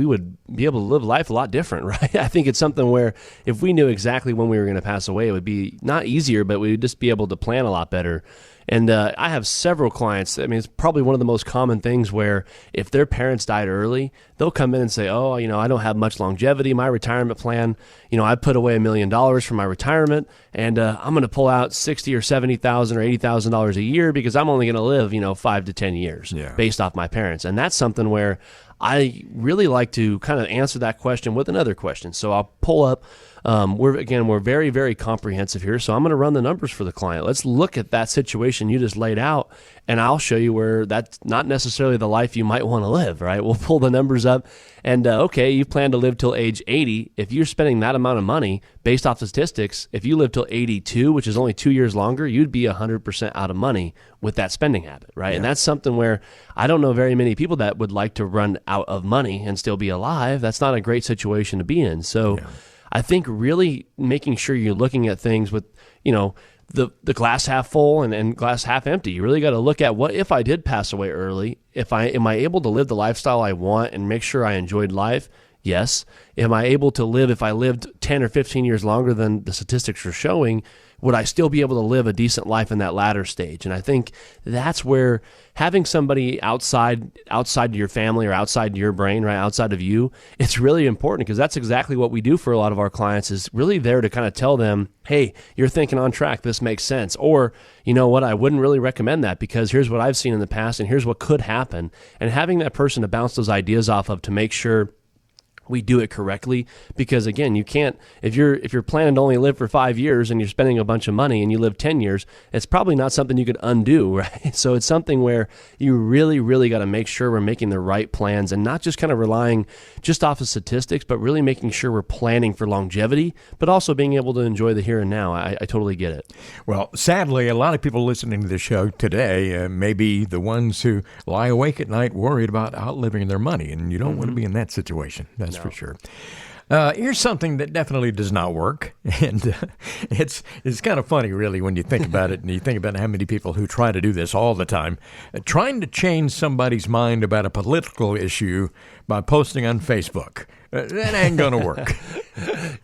be able to live life a lot different, right? I think it's something where if we knew exactly when we were going to pass away, it would be not easier, but we would just be able to plan a lot better. And I have several clients. I mean, it's probably one of the most common things where if their parents died early, they'll come in and say, oh, I don't have much longevity. My retirement plan, I put away $1 million for my retirement, and I'm going to pull out $60,000 or $70,000 or $80,000 a year because I'm only going to live, 5 to 10 years based off my parents. And that's something where I really like to kind of answer that question with another question. So I'll pull up. We're very, very comprehensive here. So I'm going to run the numbers for the client. Let's look at that situation you just laid out, and I'll show you where that's not necessarily the life you might want to live, right? We'll pull the numbers up, and okay, you plan to live till age 80. If you're spending that amount of money based off the statistics, if you live till 82, which is only 2 years longer, you'd be 100% out of money with that spending habit, right? Yeah. And that's something where I don't know very many people that would like to run out of money and still be alive. That's not a great situation to be in. So I think really making sure you're looking at things with, the glass half full and glass half empty. You really got to look at what if I did pass away early, am I able to live the lifestyle I want and make sure I enjoyed life? Yes. Am I able to live, if I lived 10 or 15 years longer than the statistics are showing, would I still be able to live a decent life in that latter stage? And I think that's where having somebody outside your family or outside your brain, right, outside of you, it's really important because that's exactly what we do for a lot of our clients is really there to kind of tell them, hey, you're thinking on track. This makes sense. Or, you know what, I wouldn't really recommend that because here's what I've seen in the past and here's what could happen. And having that person to bounce those ideas off of to make sure we do it correctly, because again, you can't, if you're planning to only live for 5 years and you're spending a bunch of money and you live 10 years, it's probably not something you could undo, right? So it's something where you really, really got to make sure we're making the right plans and not just kind of relying just off of statistics, but really making sure we're planning for longevity, but also being able to enjoy the here and now. I totally get it. Well, sadly, a lot of people listening to the show today may be the ones who lie awake at night worried about outliving their money, and you don't want to be in that situation. That's for sure. Here's something that definitely does not work, and it's kind of funny, really, when you think about it, and you think about how many people who try to do this all the time, trying to change somebody's mind about a political issue by posting on Facebook. That ain't going to work.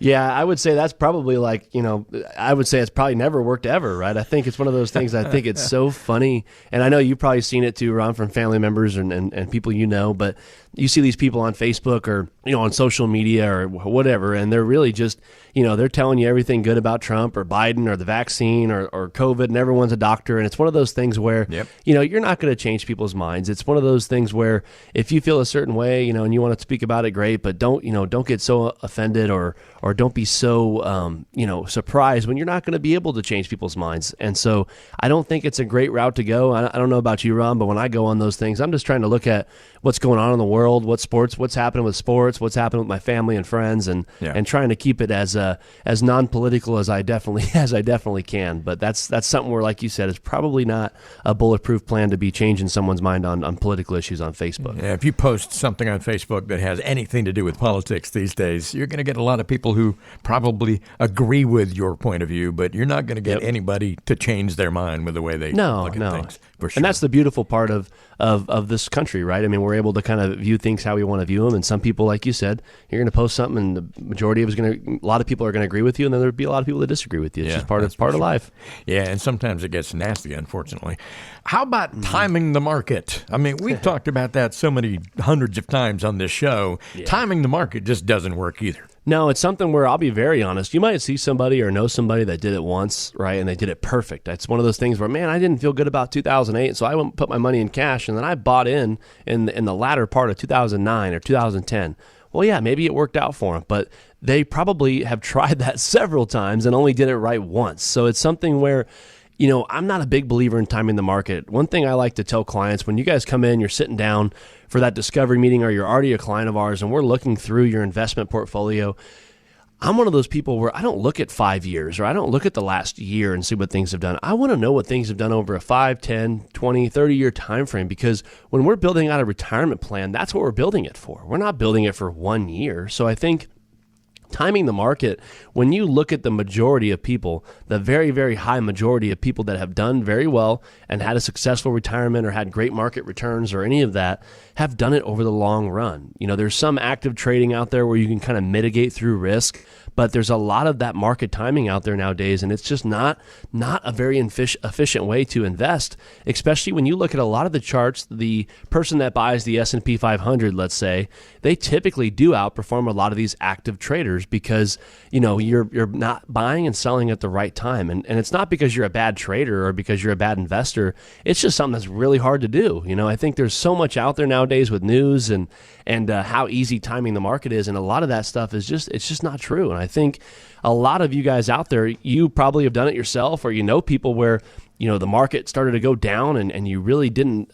Yeah, I would say that's probably I would say it's probably never worked ever, right? I think it's one of those things, I think it's so funny. And I know you've probably seen it too, Ron, from family members and people but you see these people on Facebook or, on social media or whatever, and they're really just, they're telling you everything good about Trump or Biden or the vaccine or COVID, and everyone's a doctor. And it's one of those things where, you're not going to change people's minds. It's one of those things where if you feel a certain way, and you want to speak about it, great, but don't get so offended or or don't be so, surprised when you're not going to be able to change people's minds. And so I don't think it's a great route to go. I don't know about you, Ron, but when I go on those things, I'm just trying to look at what's going on in the world, what's happening with sports, what's happening with my family and friends, and trying to keep it as non-political as I definitely can. But that's something where, like you said, it's probably not a bulletproof plan to be changing someone's mind on political issues on Facebook. Yeah, if you post something on Facebook that has anything to do with politics these days, you're going to get a lot of people who probably agree with your point of view, but you're not going to get anybody to change their mind with the way they look at things. For sure. And that's the beautiful part of this country, right? I mean, we're able to kind of view things how we want to view them. And some people, like you said, you're going to post something, and the majority of a lot of people are going to agree with you, and then there'll be a lot of people that disagree with you. It's just part of life. Yeah, and sometimes it gets nasty, unfortunately. How about timing the market? I mean, we've talked about that so many hundreds of times on this show. Yeah. Timing the market just doesn't work either. No, it's something where I'll be very honest. You might see somebody or know somebody that did it once, right, and they did it perfect. It's one of those things where, man, I didn't feel good about 2008, so I went and put my money in cash, and then I bought in the latter part of 2009 or 2010. Well, yeah, maybe it worked out for them, but they probably have tried that several times and only did it right once. So it's something where, I'm not a big believer in timing the market. One thing I like to tell clients, when you guys come in, you're sitting down for that discovery meeting, or you're already a client of ours and we're looking through your investment portfolio, I'm one of those people where I don't look at 5 years, or I don't look at the last year and see what things have done. I want to know what things have done over a 5, 10, 20, 30-year time frame, because when we're building out a retirement plan, that's what we're building it for. We're not building it for 1 year. So I think timing the market, when you look at the majority of people, the very, very high majority of people that have done very well and had a successful retirement or had great market returns or any of that, have done it over the long run. There's some active trading out there where you can kind of mitigate through risk, but there's a lot of that market timing out there nowadays, and it's just not a very efficient way to invest, especially when you look at a lot of the charts. The person that buys the S&P 500, let's say, they typically do outperform a lot of these active traders because, you're not buying and selling at the right time. And it's not because you're a bad trader or because you're a bad investor. It's just something that's really hard to do. I think there's so much out there nowadays with news and how easy timing the market is. And a lot of that stuff is it's just not true. And I think a lot of you guys out there, you probably have done it yourself, or people where, the market started to go down and you really didn't,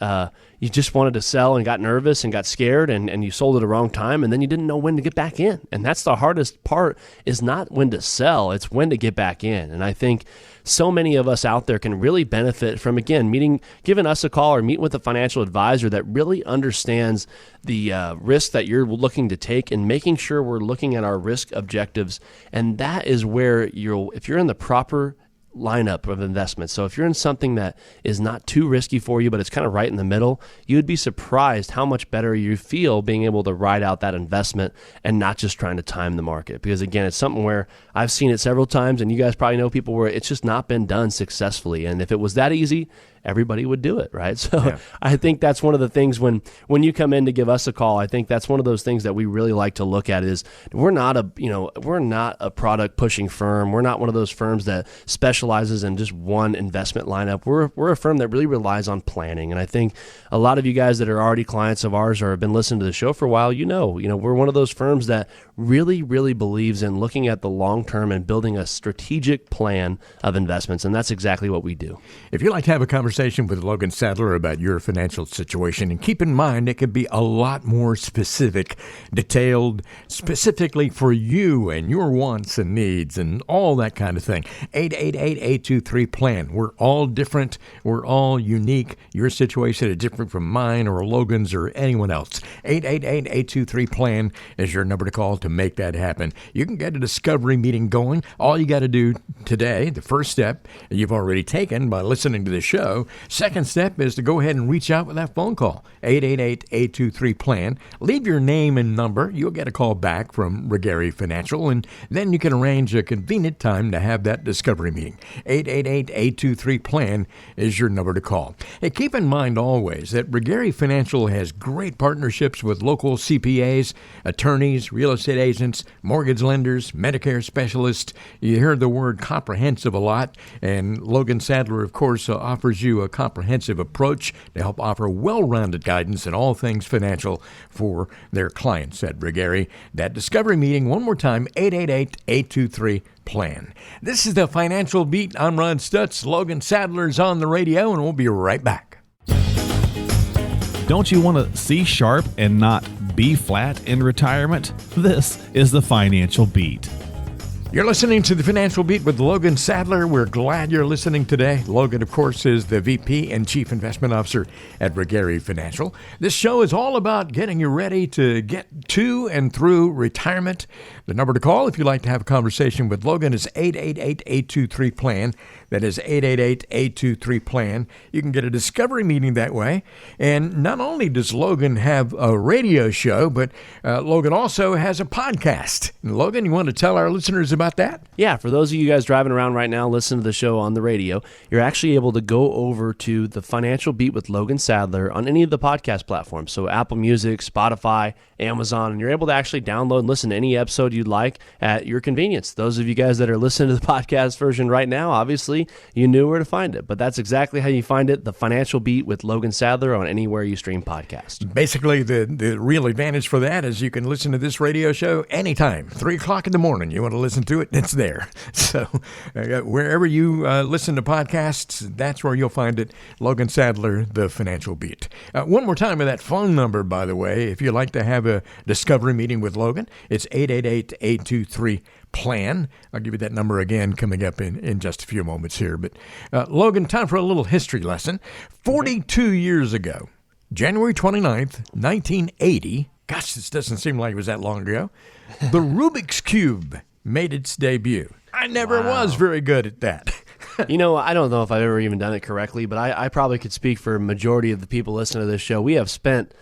you just wanted to sell and got nervous and got scared and you sold at the wrong time, and then you didn't know when to get back in. And that's the hardest part, is not when to sell, it's when to get back in. And I think so many of us out there can really benefit from, again, giving us a call or meeting with a financial advisor that really understands the risk that you're looking to take, and making sure we're looking at our risk objectives. And that is where if you're in the proper lineup of investments. So if you're in something that is not too risky for you, but it's kind of right in the middle, you would be surprised how much better you feel being able to ride out that investment and not just trying to time the market. Because again, it's something where I've seen it several times, and you guys probably know people where it's just not been done successfully. And if it was that easy, everybody would do it, right? So I think that's one of the things when you come in to give us a call, I think that's one of those things that we really like to look at is we're not a product pushing firm. We're not one of those firms that specializes in just one investment lineup. We're a firm that really relies on planning. And I think a lot of you guys that are already clients of ours or have been listening to the show for a while, we're one of those firms that really, really believes in looking at the long term and building a strategic plan of investments. And that's exactly what we do. If you'd like to have a conversation with Logan Sadler about your financial situation, and keep in mind it can be a lot more specific, detailed, specifically for you and your wants and needs and all that kind of thing. 888-823-PLAN. We're all different. We're all unique. Your situation is different from mine or Logan's or anyone else. 888-823-PLAN is your number to call to make that happen. You can get a discovery meeting going. All you got to do today, the first step you've already taken by listening to the show. Second step is to go ahead and reach out with that phone call, 888-823-PLAN. Leave your name and number. You'll get a call back from Regary Financial, and then you can arrange a convenient time to have that discovery meeting. 888-823-PLAN is your number to call. Hey, keep in mind always that Regary Financial has great partnerships with local CPAs, attorneys, real estate agents, mortgage lenders, Medicare specialists. You hear the word comprehensive a lot, and Logan Sadler, of course, offers you a comprehensive approach to help offer well-rounded guidance in all things financial for their clients at Brigari. That discovery meeting, one more time, 888-823-PLAN. This is the Financial Beat. I'm Ron Stutz. Logan Sadler's on the radio, and we'll be right back. Don't you want to see sharp and not be flat in retirement? This is the Financial Beat. You're listening to the Financial Beat with Logan Sadler. We're glad you're listening today. Logan, of course, is the VP and Chief Investment Officer at Brigari Financial. This show is all about getting you ready to get to and through retirement. The number to call if you'd like to have a conversation with Logan is 888-823-PLAN. That is 888-823-PLAN. You can get a discovery meeting that way. And not only does Logan have a radio show, but Logan also has a podcast. And Logan, you want to tell our listeners about that? Yeah, for those of you guys driving around right now, listening to the show on the radio, you're actually able to go over to the Financial Beat with Logan Sadler on any of the podcast platforms. So Apple Music, Spotify, Amazon, and you're able to actually download and listen to any episode you'd like at your convenience. Those of you guys that are listening to the podcast version right now, obviously, you knew where to find it, but that's exactly how you find it, the Financial Beat with Logan Sadler on anywhere you stream podcasts. Basically, the real advantage for that is you can listen to this radio show anytime. 3 o'clock in the morning, you want to listen to it, it's there. So wherever you listen to podcasts, that's where you'll find it. Logan Sadler, the Financial Beat. One more time with that phone number, by the way, if you'd like to have a discovery meeting with Logan, it's 888-823-PLAN. I'll give you that number again coming up in just a few moments here. But Logan, time for a little history lesson. 42 years ago, January 29th, 1980, gosh, this doesn't seem like it was that long ago, the Rubik's Cube made its debut. I never was very good at that. You know, I don't know if I've ever even done it correctly, but I probably could speak for a majority of the people listening to this show. We have spent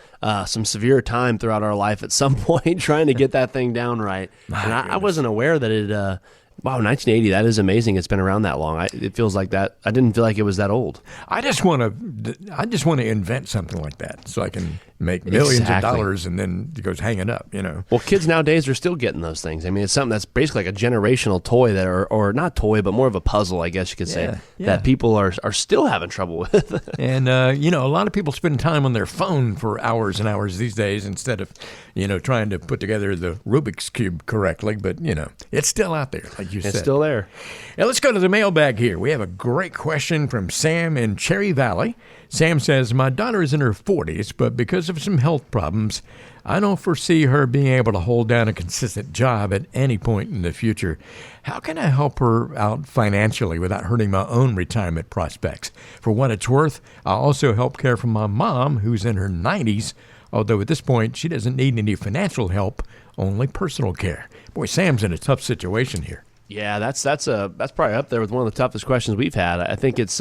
some severe time throughout our life at some point trying to get that thing down right. And I wasn't aware that it, wow, 1980, that is amazing. It's been around that long. It feels like that. I didn't feel like it was that old. I just want to invent something like that so I can make millions of dollars and then it goes hanging up, you know. Well, kids nowadays are still getting those things. I mean, it's something that's basically like a generational toy that, or not toy, but more of a puzzle, I guess you could say, that people are still having trouble with. And, you know, a lot of people spend time on their phone for hours and hours these days instead of, you know, trying to put together the Rubik's Cube correctly. But, you know, it's still out there, like you said. It's still there. Now, let's go to the mailbag here. We have a great question from Sam in Cherry Valley. Sam says, my daughter is in her 40s, but because of some health problems, I don't foresee her being able to hold down a consistent job at any point in the future. How can I help her out financially without hurting my own retirement prospects? For what it's worth, I also help care for my mom, who's in her 90s, although at this point, she doesn't need any financial help, only personal care. Boy, Sam's in a tough situation here. Yeah, that's probably up there with one of the toughest questions we've had. I think it's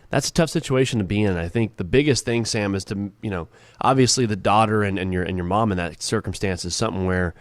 that's a tough situation to be in. I think the biggest thing, Sam, is to, you know, obviously the daughter and your mom in that circumstance is something where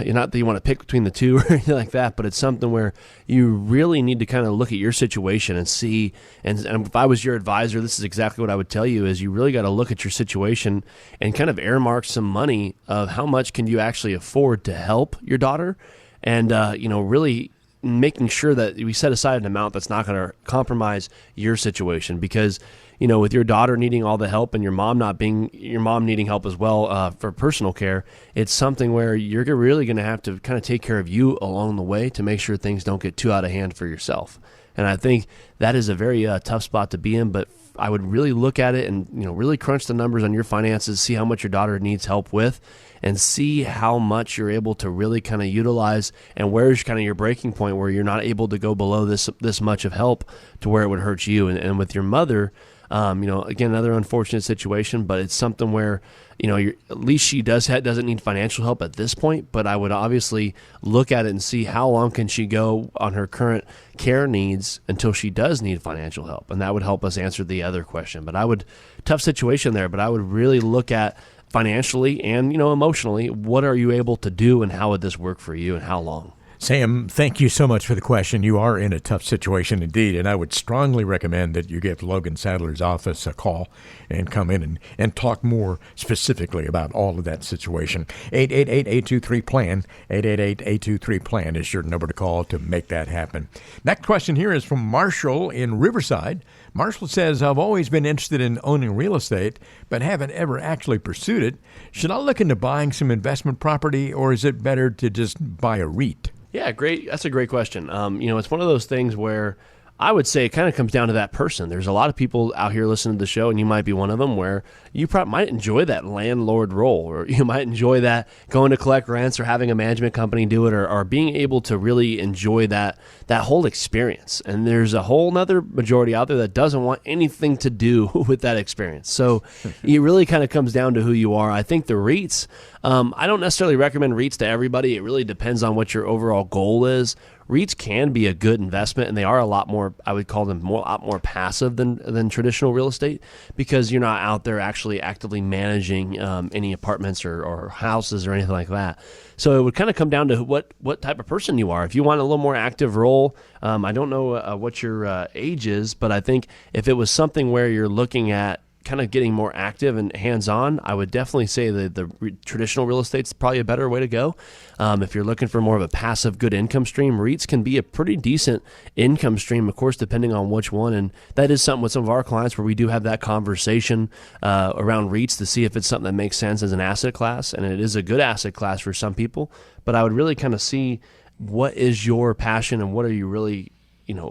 not that you want to pick between the two or anything like that, but it's something where you really need to kind of look at your situation and see. And if I was your advisor, this is exactly what I would tell you: is you really got to look at your situation and kind of earmark some money of how much can you actually afford to help your daughter, and you know, really making sure that we set aside an amount that's not going to compromise your situation. Because, you know, with your daughter needing all the help and your mom needing help as well for personal care, it's something where you're really going to have to kind of take care of you along the way to make sure things don't get too out of hand for yourself. And I think that is a very tough spot to be in, but I would really look at it and, you know, really crunch the numbers on your finances, see how much your daughter needs help with, and see how much you're able to really kind of utilize, and where's kind of your breaking point where you're not able to go below this much of help to where it would hurt you. And with your mother, you know, again, another unfortunate situation, but it's something where, you know, at least she doesn't need financial help at this point, but I would obviously look at it and see how long can she go on her current care needs until she does need financial help. And that would help us answer the other question. But tough situation there, but I would really look at financially and, you know, emotionally, what are you able to do and how would this work for you and how long? Sam, thank you so much for the question. You are in a tough situation indeed, and I would strongly recommend that you give Logan Sadler's office a call and come in and talk more specifically about all of that situation. 888-823-PLAN, 888-823-PLAN is your number to call to make that happen. Next question here is from Marshall in Riverside. Marshall says, I've always been interested in owning real estate, but haven't ever actually pursued it. Should I look into buying some investment property, or is it better to just buy a REIT? Yeah, great. That's a great question. It's one of those things where I would say it kind of comes down to that person. There's a lot of people out here listening to the show, and you might be one of them, where you might enjoy that landlord role, or you might enjoy that going to collect rents or having a management company do it, or being able to really enjoy that whole experience. And there's a whole nother majority out there that doesn't want anything to do with that experience. So it really kind of comes down to who you are. I think the REITs, I don't necessarily recommend REITs to everybody. It really depends on what your overall goal is. REITs can be a good investment, and they are a lot more, I would call them a lot more passive than traditional real estate, because you're not out there actually actively managing any apartments or houses or anything like that. So it would kind of come down to what type of person you are. If you want a little more active role, I don't know what your age is, but I think if it was something where you're looking at kind of getting more active and hands-on, I would definitely say that the traditional real estate's probably a better way to go. If you're looking for more of a passive good income stream, REITs can be a pretty decent income stream, of course, depending on which one. And that is something with some of our clients where we do have that conversation around REITs to see if it's something that makes sense as an asset class. And it is a good asset class for some people. But I would really kind of see what is your passion and what are you really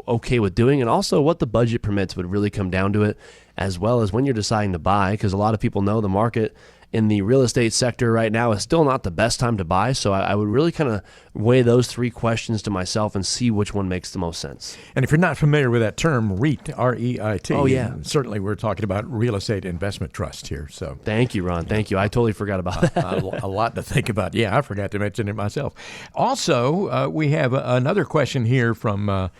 okay with doing, and also what the budget permits would really come down to it, as well as when you're deciding to buy, because a lot of people know the market in the real estate sector right now is still not the best time to buy. So I would really kind of weigh those three questions to myself and see which one makes the most sense. And if you're not familiar with that term, REIT, R-E-I-T, oh, yeah. Certainly we're talking about real estate investment trust here. So thank you, Ron. Thank you. I totally forgot about that. A lot to think about. Yeah, I forgot to mention it myself. Also, we have another question here from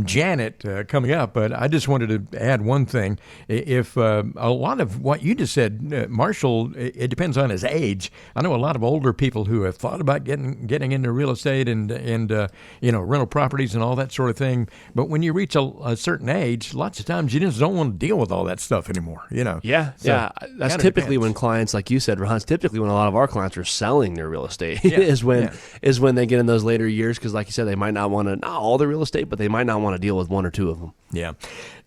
Janet coming up, but I just wanted to add one thing. If a lot of what you just said, Marshall, it depends on his age. I know a lot of older people who have thought about getting into real estate and rental properties and all that sort of thing. But when you reach a certain age, lots of times you just don't want to deal with all that stuff anymore. Yeah, so yeah. That's typically when clients, like you said, Ron, typically when a lot of our clients are selling their real estate is when they get in those later years, because like you said, they might not want to not all the real estate, but they might not want to deal with one or two of them. Yeah.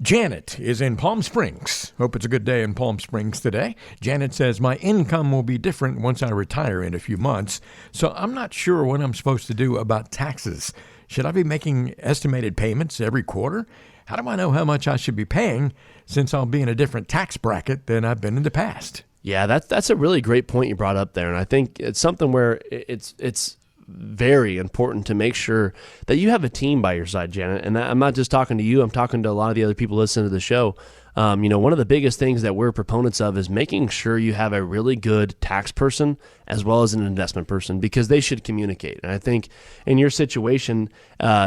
Janet is in Palm Springs. Hope it's a good day in Palm Springs today. Janet says, my income will be different once I retire in a few months, so I'm not sure what I'm supposed to do about taxes. Should I be making estimated payments every quarter? How do I know how much I should be paying since I'll be in a different tax bracket than I've been in the past? Yeah, that's a really great point you brought up there, and I think it's something where it's very important to make sure that you have a team by your side, Janet. And I'm not just talking to you, I'm talking to a lot of the other people listening to the show. One of the biggest things that we're proponents of is making sure you have a really good tax person as well as an investment person, because they should communicate. And I think in your situation,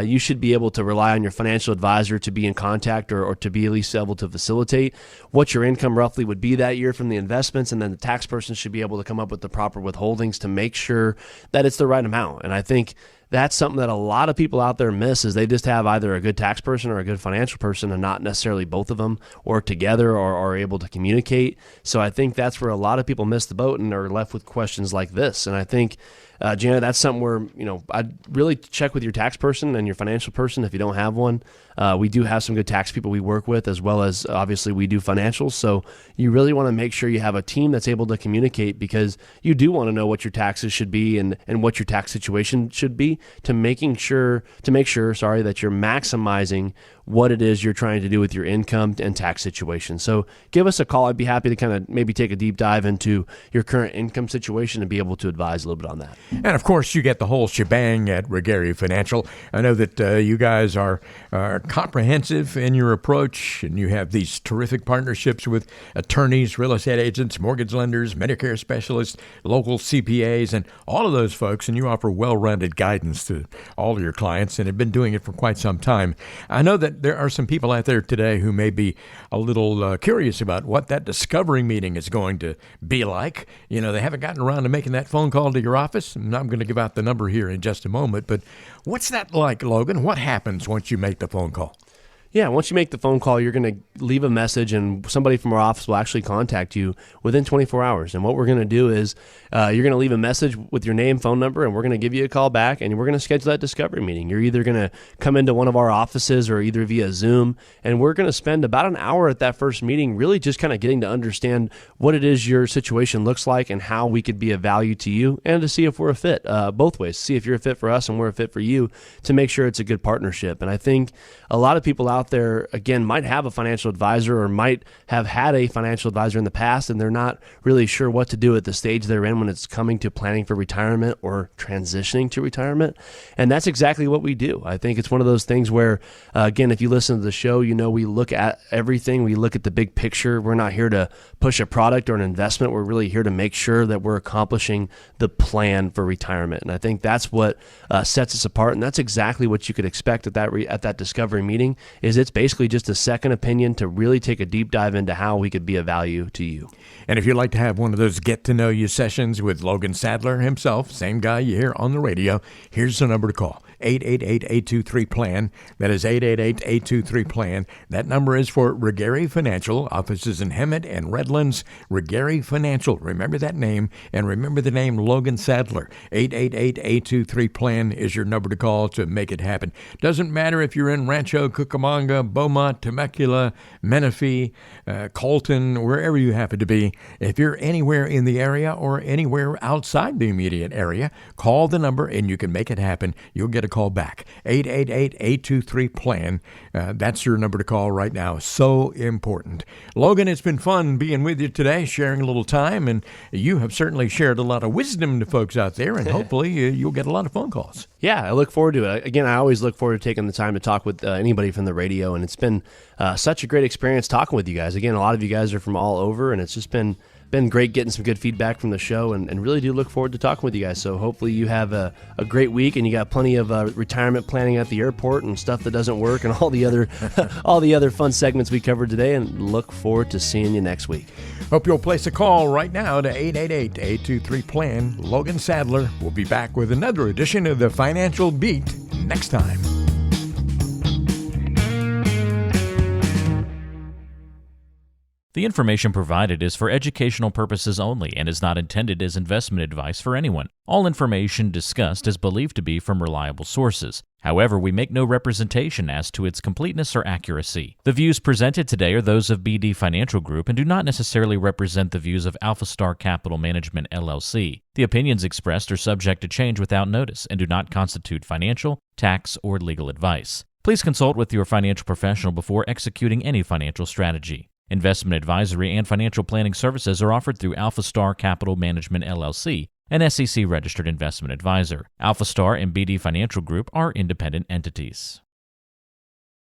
you should be able to rely on your financial advisor to be in contact or to be at least able to facilitate what your income roughly would be that year from the investments. And then the tax person should be able to come up with the proper withholdings to make sure that it's the right amount. And I think that's something that a lot of people out there miss, is they just have either a good tax person or a good financial person and not necessarily both of them, or together, or are able to communicate. So I think that's where a lot of people miss the boat and are left with questions like this. And I think, Janet, that's something where, I'd really check with your tax person and your financial person if you don't have one. We do have some good tax people we work with, as well as obviously we do financials. So you really want to make sure you have a team that's able to communicate, because you do want to know what your taxes should be and what your tax situation should be, to make sure that you're maximizing what it is you're trying to do with your income and tax situation. So give us a call. I'd be happy to kind of maybe take a deep dive into your current income situation and be able to advise a little bit on that. And of course, you get the whole shebang at Regari Financial. I know that you guys are comprehensive in your approach, and you have these terrific partnerships with attorneys, real estate agents, mortgage lenders, Medicare specialists, local CPAs, and all of those folks. And you offer well-rounded guidance to all of your clients, and have been doing it for quite some time. I know that there are some people out there today who may be a little curious about what that discovery meeting is going to be like. They haven't gotten around to making that phone call to your office. calls. I'm going to give out the number here in just a moment, but what's that like, Logan? What happens once you make the phone call? Yeah, once you make the phone call, you're going to leave a message, and somebody from our office will actually contact you within 24 hours. And what we're going to do is you're going to leave a message with your name, phone number, and we're going to give you a call back, and we're going to schedule that discovery meeting. You're either going to come into one of our offices or either via Zoom, and we're going to spend about an hour at that first meeting really just kind of getting to understand what it is your situation looks like and how we could be of value to you, and to see if we're a fit both ways, see if you're a fit for us and we're a fit for you, to make sure it's a good partnership. And I think a lot of people out there, again, might have a financial advisor or might have had a financial advisor in the past, and they're not really sure what to do at the stage they're in when it's coming to planning for retirement or transitioning to retirement. And that's exactly what we do. I think it's one of those things where, again, if you listen to the show, we look at everything. We look at the big picture. We're not here to push a product or an investment. We're really here to make sure that we're accomplishing the plan for retirement. And I think that's what sets us apart. And that's exactly what you could expect at that discovery meeting. Is it's basically just a second opinion to really take a deep dive into how we could be of value to you. And if you'd like to have one of those get-to-know-you sessions with Logan Sadler himself, same guy you hear on the radio, here's the number to call. 888-823-PLAN. That is 888-823-PLAN. That number is for Regary Financial, offices in Hemet and Redlands. Regary Financial. Remember that name, and remember the name Logan Sadler. 888-823-PLAN is your number to call to make it happen. Doesn't matter if you're in Rancho Cucamonga, Beaumont, Temecula, Menifee, Colton, wherever you happen to be. If you're anywhere in the area or anywhere outside the immediate area, call the number and you can make it happen. You'll get a call back. 888-823-PLAN. That's your number to call right now. So important. Logan, it's been fun being with you today, sharing a little time, and you have certainly shared a lot of wisdom to folks out there, and hopefully you'll get a lot of phone calls. Yeah, I look forward to it. Again, I always look forward to taking the time to talk with anybody from the radio, and it's been such a great experience talking with you guys. Again, a lot of you guys are from all over, and it's just been great getting some good feedback from the show, and really do look forward to talking with you guys. So hopefully you have a great week, and you got plenty of retirement planning at the airport and stuff that doesn't work, and all the other fun segments we covered today, and look forward to seeing you next week. Hope you'll place a call right now to 888-823-PLAN. Logan Sadler will be back with another edition of the Financial Beat next time. The information provided is for educational purposes only and is not intended as investment advice for anyone. All information discussed is believed to be from reliable sources. However, we make no representation as to its completeness or accuracy. The views presented today are those of BD Financial Group and do not necessarily represent the views of AlphaStar Capital Management, LLC. The opinions expressed are subject to change without notice and do not constitute financial, tax, or legal advice. Please consult with your financial professional before executing any financial strategy. Investment advisory and financial planning services are offered through AlphaStar Capital Management, LLC, an SEC-registered investment advisor. AlphaStar and BD Financial Group are independent entities.